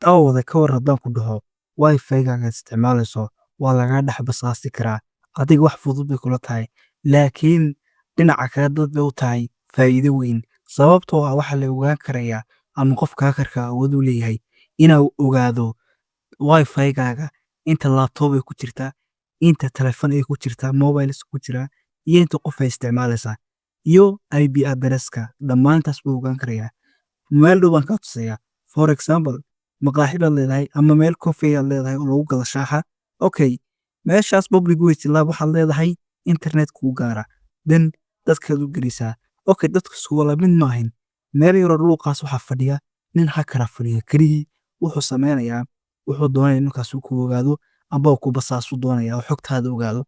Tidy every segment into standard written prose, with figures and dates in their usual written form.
daawada ka war haddaan ku dhaho wifi-gaaga isticmaalayso waa lagaa dhex basaasi karaa adiga wax fudud bay kula tahay laakiin dhinaca kale dad bay u tahay faa'iido weyn sababtoo ah waxaa la ogaan karayaa ama qofka hakarka awood u leeyahay inuu ogaado wifi-gaaga inta laptop ay ku jirtaa inta telefoon ay ku jirtaa mobiles ku jiraa iyo inta qof ay isticmaalaysaa iyo IP address-ka dhammaantaas buu ogaan karayaa meel dhow baan kaa tusayaa for example maqaaxi baad leedahay ama meel coffee aad leedahay oo lagu gado shaaha okay meeshaas public way tilaa waxaad leedahay internet kuu gaara then dadkaad u gelisaa okay dadku suwala mid maahin meel yaro luuqaas waxaa fadhiya nin hakara fadhiya keligii wuxuu sameynayaa wuxuu doonaya ninkaas uu ku ogaado amba ku basaasu doonaya oo xogtaada ogaado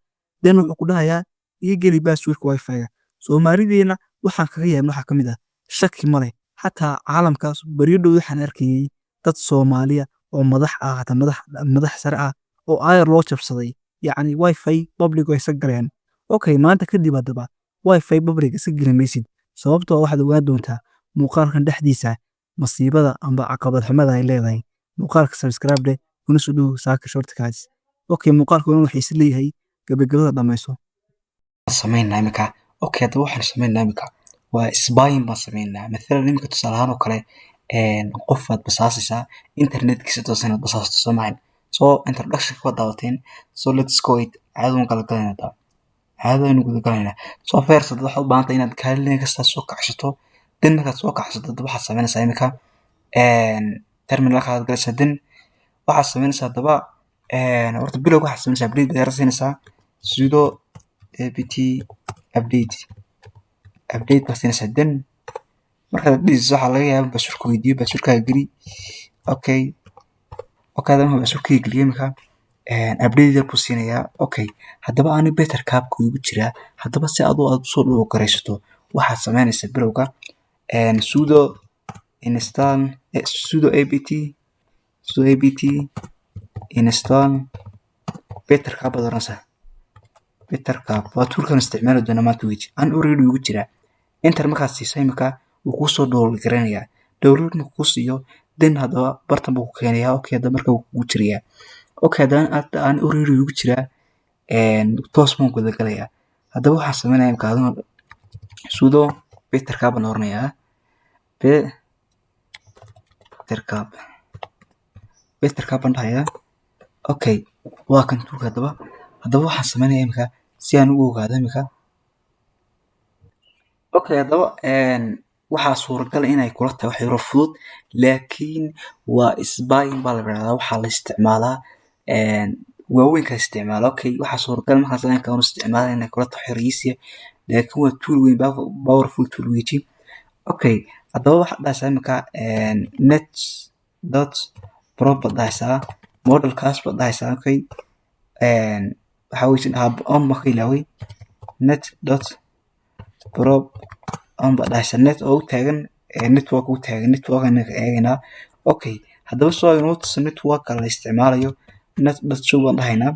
then wuxuu ku dhahayaa ii geli passwordka wifi-ga Soomaalideena waxaan kaga yaabno waxa kamid ah shaki male xataa caalamkaas bariyo dhow waxaan arkayay dad Soomaaliya oo madax ah hata madax sare ah oo ayar loo jabsaday yacni wifi public way sagaleen okay maanta kadib hadaba wifi public iska gelimaysid sababtoo waxaad ogaan doontaa muuqaalkan dhexdiisa masiibada amba caqabad xumada ay leedahay muuqaalka subscribe de kuna soo dhow saaka shortcuts okay muuqaalku wuxuu is leeyahay gabagabada dhamayso sameynaa imika okay hadaba waxaan sameynaa imika waa spying baan sameynaa mathalan imika tusaale ahaan oo kale qof baad basaasaysaa internetkiisa toosan aad basaasto Soomaaliya so introduction ka daawateen so let's go it caadun kala galanaa caadun ugu galanaa so first waxaad u baahan tahay inaad kaalin kasta soo kacsato then markaad soo kacsato waxaad sameynaysaa imika terminalka aad galaysaa then waxaad sameynaysaa hadaba horta bilowga waxaad sameynaysaa update ayaad siinaysaa sudo apt update baad siinaysaa then markaad dhis waxa laga yaabaa bashirku weydiiyo bashirkaaga geli okay hadaba bashirkii geliyo imika update yar buu siinayaa okay hadaba ani better cap ku igu jiraa hadaba si aad u soo dhoo gareysato waxaad sameynaysaa bilowga sudo install sudo apt install better cap adoranaysaa better cap waa toolkan isticmaali doona maanta weji aan already ugu jiraa enter markaad siiso imika wuu ku soo download garanayaa download markuu ku siiyo then hadaba bartan buu ku keenayaa okay hadaba markaa wuu kugu jirayaa okay hadaba aan already ugu jiraa toos baan guda galayaa hadaba waxaan sameynayaa imika adoo sudo better cap baan oranayaa better cap baan dhahayaa okay waa kan toolka hadaba waxaan sameynayaa imika si aan u ogaado imika okay hadaba waxaa suuragal inay kula tahay wax yaro fudud laakiin waa spying baa la yiraahdaa waxaa la isticmaalaa waaweynka isticmaala okay waxaa suuragal markaas inay ka isticmaalaan inay kula tahay xiriisiya laakiin waa tool weyn powerful tool weyn okay hadaba waxa dhashay imika net.pro dhashaa modelkaas dhashaa okay waxa weeye on ma khilaaway net.pro on dhashaa net oo taagan network u taagan network-ana eeganaa okay hadaba soo inoo tus network la isticmaalayo net.show baan dhahaynaa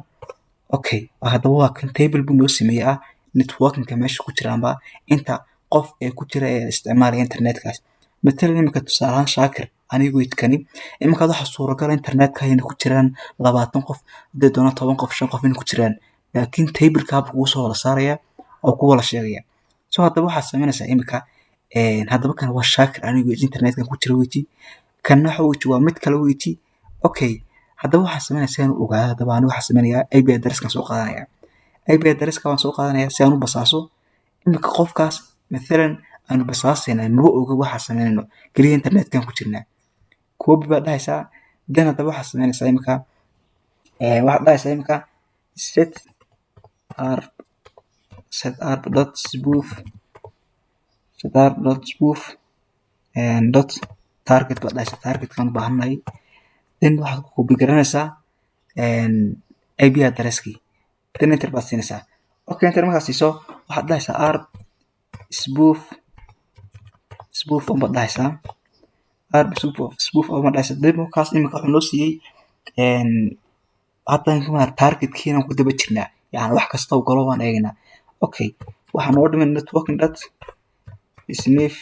okay hadaba waa kan table buu noo sameeyaa networking-ka meesha ku jiraanba inta qof ee ku jira ee isticmaalaya internetkaas matalan imika tusaale ahaan shaakir anigu idkani imika waxa suuragal internetka inay ku jiraan 20 qof hadii doona 10 qof 5 qof inay ku jiraan laakiin table-ka buu soo wada saaraya oo ku wada sheegaya so hadaba waxaad sameynaysaa imika hadaba kan waa shaakir anigu internetka ku jira weji kan waxa weji waa mid kale weji okay hadaba waxaad sameynaysaa inuu ogaado hadaba anigu waxaan sameynayaa IP address-ka soo qaadanaya IP address-ka waan soo qaadanaya si aan u basaaso imika qofkaas mathalan aan basaasayna ma oga waxa sameynayno kaliya internetkan ku jirnaa koobi baa dhahaysaa then hadaba waxaad sameynaysaa imika waxaad dhahaysaa imika setup.spoof dot target baa dhahaysaa targetkan u baahanahay then waxaad ku koobi garanaysaa IP address-kii then enter baad siinaysaa okay enter markaad siiso waxaad dhahaysaa spoof uma dhahaysaa spoof uma dhahaysaa then markaas imika wuxuu noo siiyey hadda inka targetkiina ku daba jirnaa yani wax kasta oo galo waan eegnaa okay waxaan noo dhiman networking dot sniff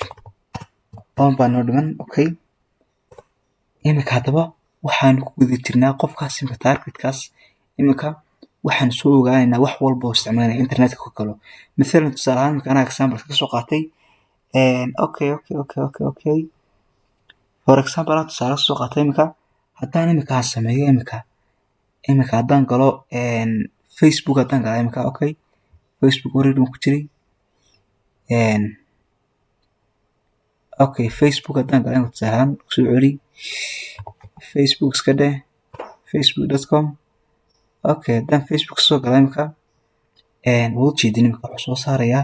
on baan noo dhiman okay imika hadaba waxaan ku guda jirnaa qofkaas imika targetkaas imika waxaan soo ogaanaynaa wax walba oo isticmaalaya internetka ku galo. Mathalan tusaale ahaan imika anaa example ka soo qaatay okay for example anaa tusaale ka soo qaatay imika haddaan imika aan sameeyo imika haddaan galo Facebook haddaan galo imika okay Facebook already waan ku jiray okay Facebook haddaan galo imika tusaale ahaan kusoo celi Facebook iska dheh facebook.com okay haddaan Facebook soo galo imika waa ujeedin imika wuxuu soo saarayaa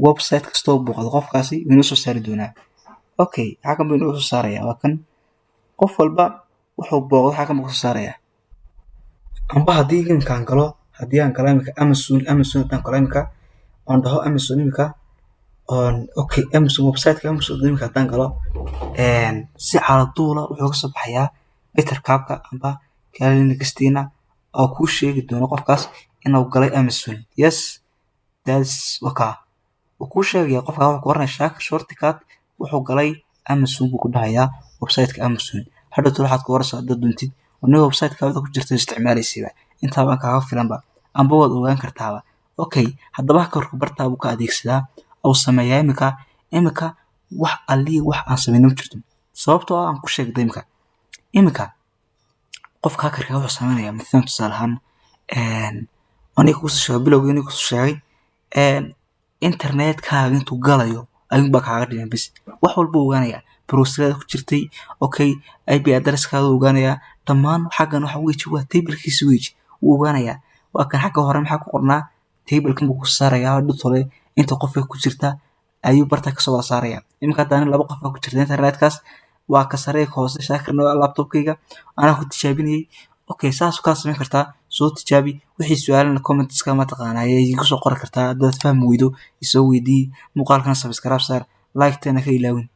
website kastoo booqdo qofkaasi wuu inoo soo saari doonaa. Okay xaggan buu inoo soo saarayaa waa kan qof walba wuxuu booqdo xaggan buu soo saarayaa. Amba haddii imika aan galo imika Amazon haddaan galo imika oon dhaho Amazon imika okay Amazon website-ka Amazon imika haddaan galo si cala duula wuxuu ka soo baxayaa Petercam-ka amba Kaalin oo kuu sheegi doono qofkaas inuu galay Amazon. Yes that's wakaa wuu kuu sheegayaa qofka wuxuu ku oranaya Shakir shortcut wuxuu galay Amazon buu ku dhahayaa website-ka Amazon. Hadhowto waxaad ku oranaysaa haddaad doontid aniga website-ka ku jirto isticmaalaysiiba intaa baan kaaga filanba amba waad ogaan kartaaba. Okay haddaba hakarku bartaa buu ka adeegsadaa oo sameeyaa imika wax allihi wax aan samayno ma jirto sababtoo ah aan ku sheegay imika qofka hakarka wuxuu samaynayaa mathalan tusaale ahaan aniga kusoo sheegay bilowgii aniga kusoo sheegay internetkaaga intuu galayo ayuun baa kaaga dhigan bis wax walba ogaanayaa browserada ku jirtay okay IP addresskaada ogaanayaa dhammaan xaggan waxa weeye waa table-kiisa weeye wuu ogaanayaa. Waa kan xagga hore maxaa ku qornaa table-kan buu ku saarayaa hadhowtole inta qof ku jirta ayuu barta ka soo wada saarayaa. Imika haddaan 2 qof ku jirta internetkaas waa ka sare ka hoose Shakirna laptopkayga anaa ku tijaabinayay. Okay saas ka samayn kartaa soo tijaabi wixii su'aalana comments-ka ma taqaanaa igu soo qori kartaa haddaad fahmi weydo isoo weydii muuqaalkan subscribe saar like tana ka ilaawin.